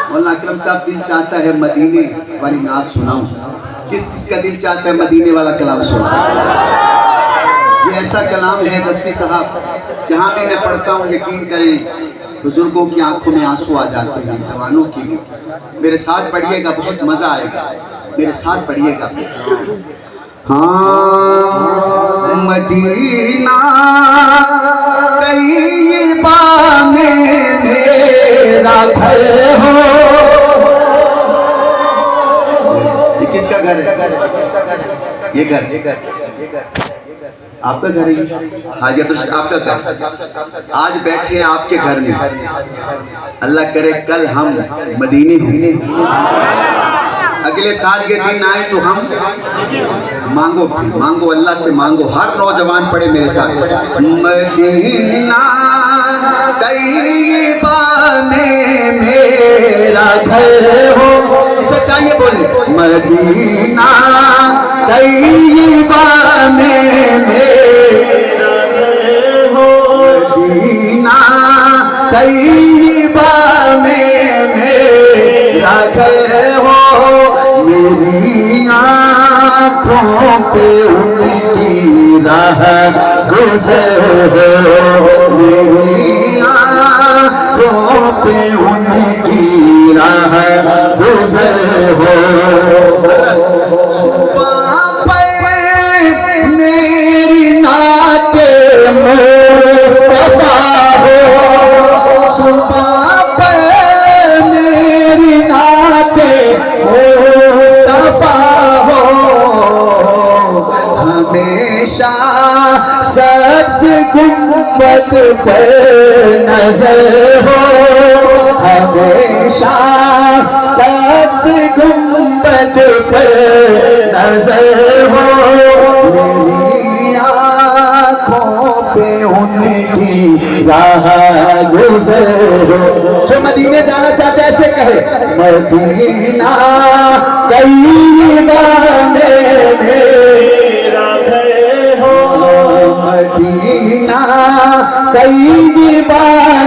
मौलाना अकरम साहब दिल चाहता है मदीने वाली नात सुनाऊं। किस किसका दिल चाहता है मदीने वाला कलाम सुनाऊं? ये ऐसा कलाम है दस्ती साहब, जहाँ भी मैं पढ़ता हूँ यकीन करें बुजुर्गों की आंखों में आंसू आ जाते हैं, जवानों की भी। मेरे साथ पढ़िएगा, बहुत मजा आएगा, मेरे साथ पढ़िएगा। हाँ मदीना तैयबा में मेरा घर हो। ये किसका घर है? ये घर आपका घर है। हाजी अब्दुल आपका घर। आज बैठे हैं आपके घर में, अल्लाह करे कल हम मदीने होंगे, अगले साल ये दिन आए तो हम मांगो मांगो, अल्लाह से मांगो। हर नौजवान पढ़े मेरे साथ, मदीना तैयबा में मेरा घर हो। इसे चाहिए बोले, मदीना तैयबा में मेरा घर हो। मदीना तैयबा में मेरा घर हो। मेरी आँखों पे उनकी राह गुज़र हो। मेरी आँखों पे उनकी राह गुज़र हो। सुबह पे मेरी नाते मुस्तफा हो। सुबह पे मेरी नाते मुस्तफा हो। हमेशा सब्ज़ गुंबद पर नजर हो। हमेशा सब्ज़ गुंबद पर नजर हो। मेरी आँखों पे उनकी राह गुज़र हो। जो मदीने जाना चाहते ऐसे कहे, मदीना तैयबा में मेरा घर हो। मदीना तैयबा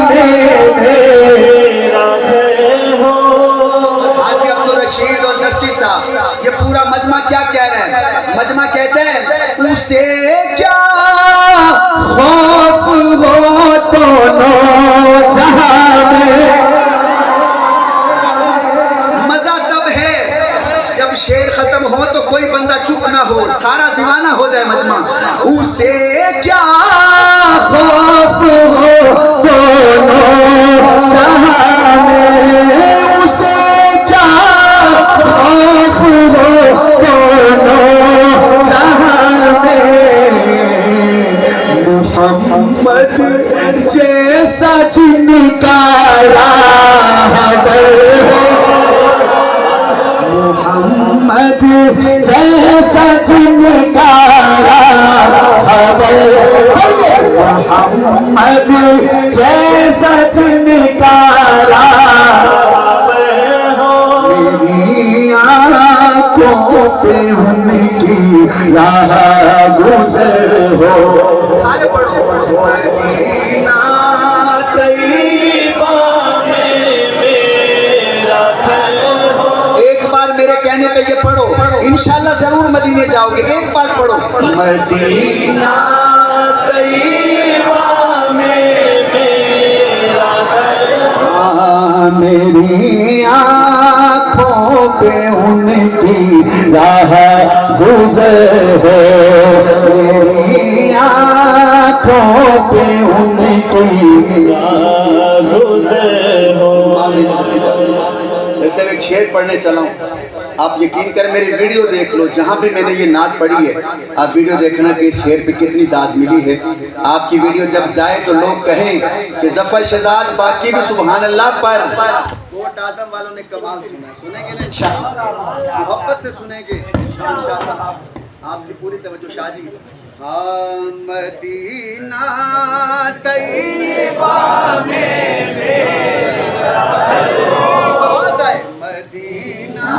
में मेरा घर हो। हाजी अब्दुल रशीद और दस्ती साहब ये पूरा मजमा क्या कह रहे हैं? मजमा कहते हैं उसे क्या खौफ हो दोनों जहां में। मजा तब है जब शेर खत्म हो तो कोई बंदा चुप ना हो, सारा दीवाना हो जाए मजमा। उसे क्या खौफ हो दोनों जहां में। उसे क्या खौफ हो दोनों जहां में। मोहम्मद जैसा जिनका राहबर हो। मोहम्मद जैसा जिनका राहबर हो। मोहम्मद जैसा जिनका राहबर हो। मेरी आँखों पे उनकी राह गुज़र हो। सारे पढ़ो, मदीना तैयबा में मेरा घर हो। एक बार मेरे कहने पे ये पढ़ो, इंशाल्लाह जरूर मदीने जाओगे। एक बार पढ़ो, मदीना तैयबा में मेरा घर हो। मेरी आँखों पे उनकी राह गुज़र हो। मेरी आँखों पे उनकी राह गुज़र हो। ऐसे एक शेर पढ़ने चला हूँ, आप यकीन कर मेरी वीडियो देख लो, जहाँ भी मैंने ये नात पढ़ी है आप वीडियो देखना कि इस शेर पे कितनी दाद मिली है। आपकी वीडियो जब जाए तो लोग कहें कि जफर शहजाद बाकी भी सुभान अल्लाह पर। कोट आजम वालों ने कमाल सुना, सुनेंगे ना? अच्छा मोहब्बत से सुनेंगे। शाह साहब आपकी पूरी तवज्जो शाह जी। हाँ मदीना तैयबा में मेरा घर हो। आवाज़ आए, मदीना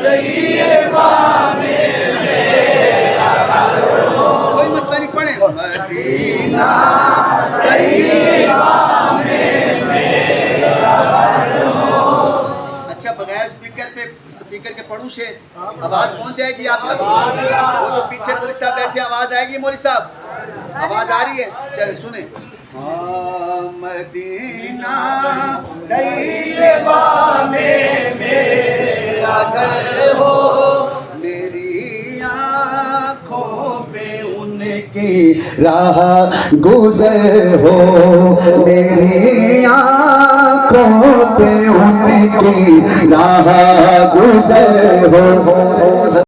तैयबा में मेरा घर हो। कोई मसला नहीं, पढ़े मदीना तैयबा में मेरा घर हो। स्पीकर के पढ़ूं शेर, आवाज पहुंच जाएगी आप तक। वो तो पीछे मौलवी साहब बैठे, आवाज आएगी मौलवी साहब, आवाज आ रही है, चले सुने। मदीना तैयबा में मेरा घर हो, मेरी आँखों पे उनकी राह गुजर हो, मेरी आँखों पे उनकी राह गुजर हो।